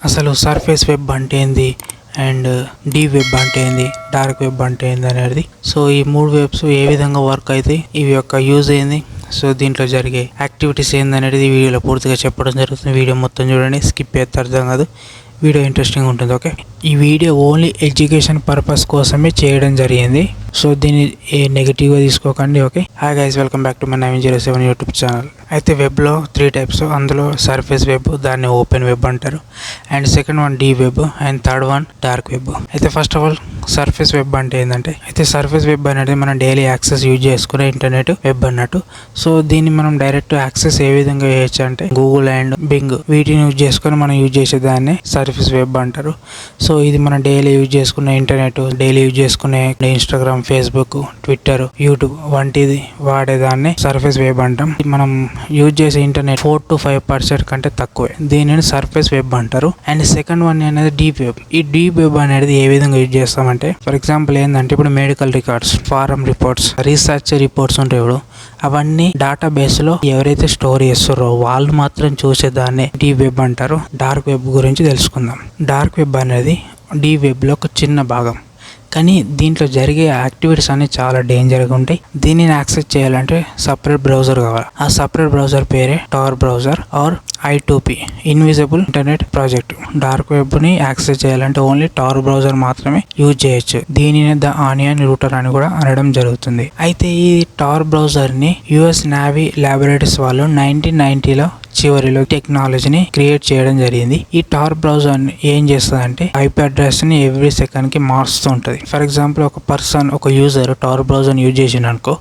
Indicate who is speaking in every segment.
Speaker 1: అసలు surface web అంటే ఏంది అండ్ డీప్ వెబ్ అంటే ఏంది, డార్క్ వెబ్ అంటే ఏంది అనేది. సో ఈ 3 వెబ్స్ ఏ విధంగా వర్క్ అయితే ఇవి యొక్క యూజ్ ఏంది, సో దీంట్లో జరిగే యాక్టివిటీస్ ఏంది అనేది ఈ వీడియోలో పూర్తిగా చెప్పడం జరుగుతుంది. వీడియో మొత్తం చూడండి, స్కిప్ చేస్తే అర్థం కాదు. వీడియో ఇంట్రెస్టింగ్ ఉంటుంది. ఓకే, ఈ వీడియో ఓన్లీ ఎడ్యుకేషన్ పర్పస్ కోసమే చేయడం జరిగింది. సో దీన్ని ఏ నెగిటివ్గా తీసుకోకండి. Okay, hi guys, welcome back to my 907 YouTube channel. అయితే వెబ్లో 3 టైప్స్, అందులో సర్ఫేస్ వెబ్, దాన్ని ఓపెన్ వెబ్ అంటారు, and second one deep web, and third one dark web. అయితే first of all surface web అంటే ఏంటంటే, అయితే సర్ఫేస్ వెబ్ అనేది మనం డైలీ యాక్సెస్ యూజ్ చేసుకునే ఇంటర్నెట్ వెబ్ అన్నట్టు. సో దీన్ని మనం డైరెక్ట్ యాక్సెస్ ఏ విధంగా చేయొచ్చు అంటే, గూగుల్ అండ్ బింగ్ వీటిని యూజ్ చేసుకొని మనం యూజ్ చేసేదాన్ని సర్ఫేస్ వెబ్ అంటారు. సో ఇది మనం డైలీ యూజ్ చేసుకునే ఇంటర్నెట్, డైలీ యూజ్ చేసుకునే ఇన్స్టాగ్రామ్, ఫేస్బుక్, ట్విట్టర్, యూట్యూబ్ వంటిది వాడేదాన్ని సర్ఫేస్ వెబ్ అంటాం. మనం యూజ్ చేసే ఇంటర్నెట్ 4 to 5% కంటే తక్కువే, దీనిని సర్ఫేస్ వెబ్ అంటారు. అండ్ సెకండ్ వన్ అనేది డీప్ వెబ్. ఈ డీప్ వెబ్ అనేది ఏ విధంగా యూజ్ చేస్తామంటే, ఫర్ ఎగ్జాంపుల్ ఏంటంటే, ఇప్పుడు medical records, form reports, research reports ఉంటాయి ఇప్పుడు, అవన్నీ డేటాబేస్ లో ఎవరైతే స్టోర్ చేస్తారో వాళ్ళు మాత్రం చూసేదాన్ని డీప్ వెబ్ అంటారు. డార్క్ వెబ్ గురించి తెలుసుకుందాం. డార్క్ వెబ్ అనేది డీప్ వెబ్ లో ఒక చిన్న భాగం, కానీ దీంట్లో జరిగే యాక్టివిటీస్ అన్ని చాలా డేంజర్గా ఉంటాయి. దీనిని యాక్సెస్ చేయాలంటే సపరేట్ బ్రౌజర్ కావాలి. ఆ సపరేట్ బ్రౌజర్ పేరే Tor browser or I2P, invisible internet project. Dark web ని యాక్సెస్ చేయాలంటే ఓన్లీ టార్ బ్రౌజర్ మాత్రమే యూజ్ చేయొచ్చు. దీనిని ద ఆనియన్ రూటర్ అని కూడా అనడం జరుగుతుంది. అయితే ఈ టార్ బ్రౌజర్ ని US నేవీ ల్యాబొరేటరీస్ వాళ్ళు 1990లో చివరిలో టెక్నాలజీని క్రియేట్ చేయడం జరిగింది. ఈ టార్ బ్రౌజర్ ఏం చేస్తుందంటే, IP అడ్రస్ ని ఎవ్రీ సెకండ్ కి మారుస్తూ ఉంటుంది. ఫర్ ఎగ్జాంపుల్, ఒక యూజర్ టార్ బ్రౌజర్ యూజ్ చేసిన అనుకో,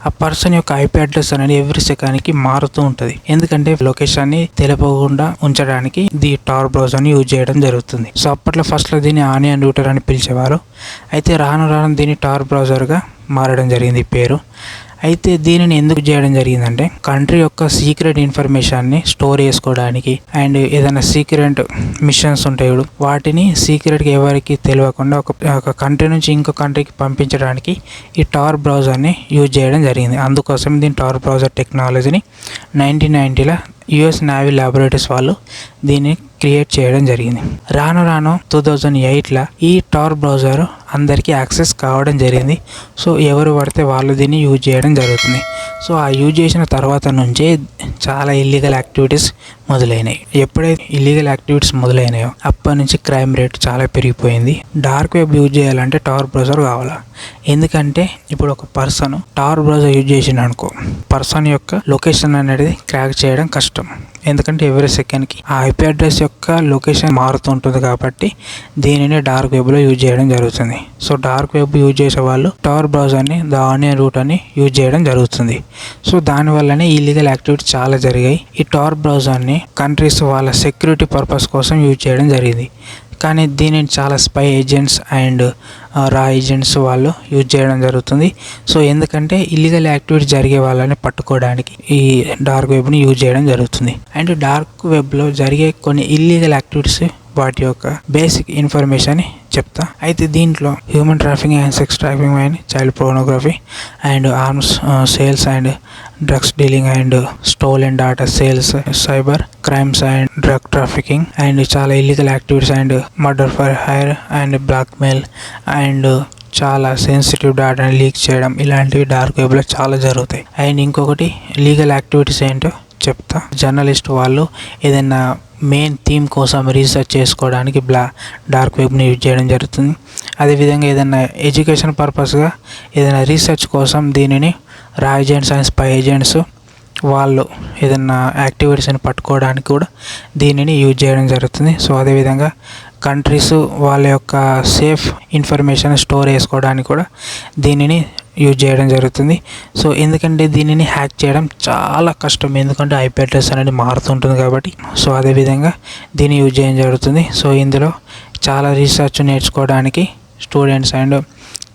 Speaker 1: ఆ పర్సన్ యొక్క IP అడ్రస్ అనేది ఎవ్రీ సెకండ్ కి మారుతూ ఉంటుంది. ఎందుకంటే లొకేషన్ ని తెలియకుండా ఉంచడానికి ఈ టార్ బ్రౌజర్ ని యూజ్ చేయడం జరుగుతుంది. సో అప్పట్లో ఫస్ట్ లో దీన్ని ఆనియన్ రూటర్ అని పిలిచేవారు. అయితే రాను రాను దీన్ని టార్ బ్రౌజర్ గా మారడం జరిగింది ఈ పేరు. అయితే దీనిని ఎందుకు చేయడం జరిగిందంటే, కంట్రీ యొక్క సీక్రెట్ ఇన్ఫర్మేషన్ ని స్టోర్ చేసుకోవడానికి, అండ్ ఏదైనా సీక్రెట్ మిషన్స్ ఉంటాయి వాటిని సీక్రెట్ గా ఎవరికి తెలియకుండా ఒక కంట్రీ నుంచి ఇంకో కంట్రీకి పంపించడానికి ఈ టార్ బ్రౌజర్ ని యూజ్ చేయడం జరిగింది. అందుకోసం దీని టార్ బ్రౌజర్ టెక్నాలజీని 1990లో US నేవీ ల్యాబొరేటరీస్ వాళ్ళు దీన్ని క్రియేట్ చేయడం జరిగింది. రాను రాను 2008లో ఈ టార్ బ్రౌజర్ అందరికీ యాక్సెస్ కావడం జరిగింది. సో ఎవరు పడితే వాళ్ళు దీన్ని యూజ్ చేయడం జరుగుతుంది. సో ఆ యూజ్ చేసిన తర్వాత నుంచే చాలా ఇల్లీగల్ యాక్టివిటీస్ మొదలైనాయి. ఎప్పుడైతే ఇల్లీగల్ యాక్టివిటీస్ మొదలైనాయో అప్పటి నుంచి క్రైమ్ రేట్ చాలా పెరిగిపోయింది. డార్క్ వెబ్ యూజ్ చేయాలంటే టార్ బ్రౌజర్ కావాలా. ఎందుకంటే ఇప్పుడు ఒక పర్సన్ టార్ బ్రౌజర్ యూజ్ చేసిండు అనుకో, పర్సన్ యొక్క లొకేషన్ అనేది క్రాక్ చేయడం కష్టం. ఎందుకంటే ఎవ్రీ సెకండ్కి ఆ IP అడ్రస్ యొక్క లొకేషన్ మారుతుంటుంది కాబట్టి దీనిని డార్క్ వెబ్లో యూజ్ చేయడం జరుగుతుంది. సో డార్క్ వెబ్ యూజ్ చేసే వాళ్ళు టార్ బ్రౌజర్ని, ద ఆనియన్ రూటర్ అని యూజ్ చేయడం జరుగుతుంది. సో దానివల్లనే ఇల్లీగల్ యాక్టివిటీ చాలా జరిగాయి. ఈ టార్ బ్రౌజర్ని కంట్రీస్ వాళ్ళ సెక్యూరిటీ పర్పస్ కోసం యూజ్ చేయడం జరిగింది. కానీ దీనిని చాలా స్పై ఏజెంట్స్ అండ్ రా ఏజెంట్స్ వాళ్ళు యూజ్ చేయడం జరుగుతుంది. సో ఎందుకంటే ఇల్లీగల్ యాక్టివిటీ జరిగే వాళ్ళని పట్టుకోవడానికి ఈ డార్క్ వెబ్ని యూజ్ చేయడం జరుగుతుంది. అండ్ డార్క్ వెబ్లో జరిగే కొన్ని ఇల్లీగల్ యాక్టివిటీస్, వాటి యొక్క బేసిక్ ఇన్ఫర్మేషన్ చెప్తా. అయితే దీంట్లో human trafficking and sex trafficking and child pornography and arms sales and drugs dealing and stolen data sales, cyber crimes and drug trafficking and చాలా illegal activities and murder for hire and blackmail and చాలా sensitive డేటాని leak చేయడం, ఇలాంటివి dark వెబ్లో చాలా జరుగుతాయి. And ఇంకొకటి legal activities ఏంటో చెప్తా. జర్నలిస్ట్ వాళ్ళు ఏదైనా మెయిన్ థీమ్ కోసం రీసెర్చ్ చేసుకోవడానికి డార్క్ వెబ్ని యూజ్ చేయడం జరుగుతుంది. అదేవిధంగా ఏదైనా ఎడ్యుకేషన్ పర్పస్గా ఏదైనా రీసెర్చ్ కోసం దీనిని రా ఏజెంట్స్ అండ్ స్పై ఏజెంట్స్ వాళ్ళు ఏదైనా యాక్టివిటీస్ని పట్టుకోవడానికి కూడా దీనిని యూజ్ చేయడం జరుగుతుంది. సో అదేవిధంగా కంట్రీస్ వాళ్ళ యొక్క సేఫ్ ఇన్ఫర్మేషన్ స్టోర్ చేసుకోవడానికి కూడా దీనిని యూజ్ చేయడం జరుగుతుంది. సో ఎందుకంటే దీనిని హ్యాక్ చేయడం చాలా కష్టం, ఎందుకంటే IP అడ్రస్ అనేది మారుతుంటుంది కాబట్టి. సో అదేవిధంగా దీన్ని యూజ్ చేయడం జరుగుతుంది. సో ఇందులో చాలా రీసెర్చ్ నేర్చుకోవడానికి స్టూడెంట్స్ అండ్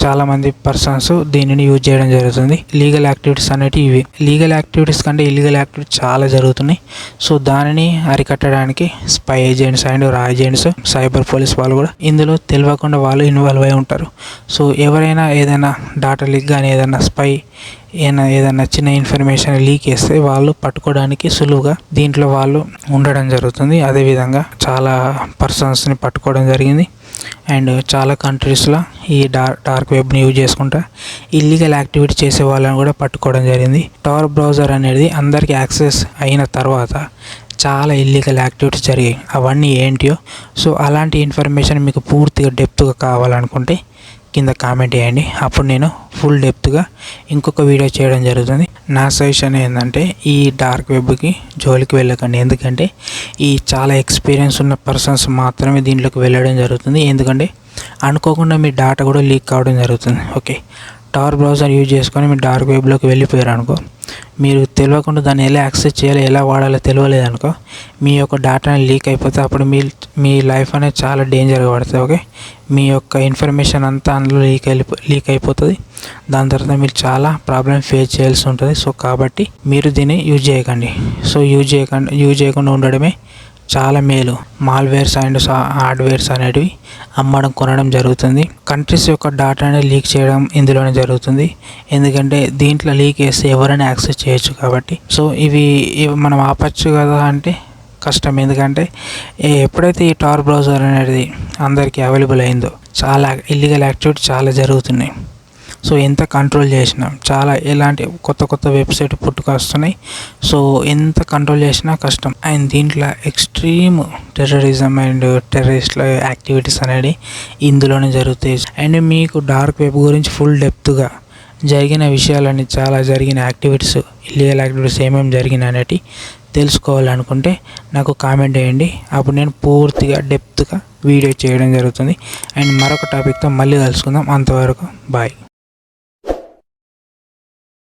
Speaker 1: చాలామంది పర్సన్స్ దీనిని యూజ్ చేయడం జరుగుతుంది. లీగల్ యాక్టివిటీస్ అనేవి ఇవి. లీగల్ యాక్టివిటీస్ కంటే ఇల్లీగల్ యాక్టివిటీస్ చాలా జరుగుతున్నాయి. సో దానిని అరికట్టడానికి స్పై ఏజెంట్స్ అండ్ రా ఏజెంట్స్, సైబర్ పోలీస్ వాళ్ళు కూడా ఇందులో తెలియకుండా వాళ్ళు ఇన్వాల్వ్ అయి ఉంటారు. సో ఎవరైనా ఏదైనా డాటా లీక్ కానీ ఏదైనా స్పై ఏదైనా చిన్న ఇన్ఫర్మేషన్ లీక్ చేస్తే వాళ్ళు పట్టుకోవడానికి సులువుగా దీంట్లో వాళ్ళు ఉండడం జరుగుతుంది. అదేవిధంగా చాలా పర్సన్స్ని పట్టుకోవడం జరిగింది. అండ్ చాలా కంట్రీస్లో ఈ డార్క్ వెబ్ని యూజ్ చేసుకుంటా ఇల్లీగల్ యాక్టివిటీ చేసే వాళ్ళని కూడా పట్టుకోవడం జరిగింది. టార్ బ్రౌజర్ అనేది అందరికీ యాక్సెస్ అయిన తర్వాత చాలా ఇల్లీగల్ యాక్టివిటీస్ జరిగాయి. అవన్నీ ఏంటియో సో అలాంటి ఇన్ఫర్మేషన్ మీకు పూర్తిగా డెప్త్గా కావాలనుకుంటే కింద కామెంట్ చేయండి. అప్పుడు నేను ఫుల్ డెప్త్గా ఇంకొక వీడియో చేయడం జరుగుతుంది. నా సజెషన్ ఏంటంటే ఈ డార్క్ వెబ్కి జోలికి వెళ్ళకండి. ఎందుకంటే ఈ చాలా ఎక్స్పీరియన్స్ ఉన్న పర్సన్స్ మాత్రమే దీంట్లోకి వెళ్ళడం జరుగుతుంది. ఎందుకంటే అనుకోకుండా మీ డేటా కూడా లీక్ కావడం జరుగుతుంది. ఓకే, టార్ బ్రౌజర్ యూజ్ చేసుకొని మీరు డార్క్ వెబ్లోకి వెళ్ళిపోయారు అనుకో, మీరు తెలియకుండా దాన్ని ఎలా యాక్సెస్ చేయాలో ఎలా వాడాలో తెలియలేదనుకో, మీ యొక్క డేటాని లీక్ అయిపోతే అప్పుడు మీ లైఫ్ అనేది చాలా డేంజర్గా పడుతుంది. ఓకే, మీ యొక్క ఇన్ఫర్మేషన్ అంతా అందులో లీక్ అయిపోతుంది. దాని తర్వాత మీరు చాలా ప్రాబ్లమ్ ఫేస్ చేయాల్సి ఉంటుంది. సో కాబట్టి మీరు దీన్ని యూజ్ చేయకండి. సో యూజ్ చేయకుండా ఉండడమే చాలా మేలు. మాల్వేర్స్ అండ్ హార్డ్వేర్స్ అనేటివి కొనడం జరుగుతుంది. కంట్రీస్ యొక్క డేటాని లీక్ చేయడం ఇందులోనే జరుగుతుంది. ఎందుకంటే దీంట్లో లీక్ చేస్తే ఎవరైనా యాక్సెస్ చేయొచ్చు కాబట్టి. సో ఇవి మనం ఆపచ్చు కదా అంటే కష్టం. ఎందుకంటే ఎప్పుడైతే ఈ టార్ బ్రౌజర్ అనేది అందరికీ అవైలబుల్ అయిందో చాలా ఇల్లీగల్ యాక్టివిటీ చాలా జరుగుతున్నాయి. సో ఎంత కంట్రోల్ చేసినా చాలా ఎలాంటి కొత్త వెబ్సైట్ పుట్టుకొస్తున్నాయి. సో ఎంత కంట్రోల్ చేసినా కష్టం. అండ్ దీంట్లో ఎక్స్ట్రీమ్ టెర్రరిజం అండ్ టెర్రరిస్ట్ల యాక్టివిటీస్ అనేది ఇందులోనే జరుగుతాయి. అండ్ మీకు డార్క్ వెబ్ గురించి ఫుల్ డెప్త్గా జరిగిన విషయాలని చాలా జరిగిన యాక్టివిటీస్ ఇల్లీగల్ యాక్టివిటీస్ ఏమేమి జరిగినాయి అనేవి తెలుసుకోవాలనుకుంటే నాకు కామెంట్ చేయండి. అప్పుడు నేను పూర్తిగా డెప్త్గా వీడియో చేయడం జరుగుతుంది. అండ్ మరొక టాపిక్తో మళ్ళీ కలుసుకుందాం. అంతవరకు బాయ్.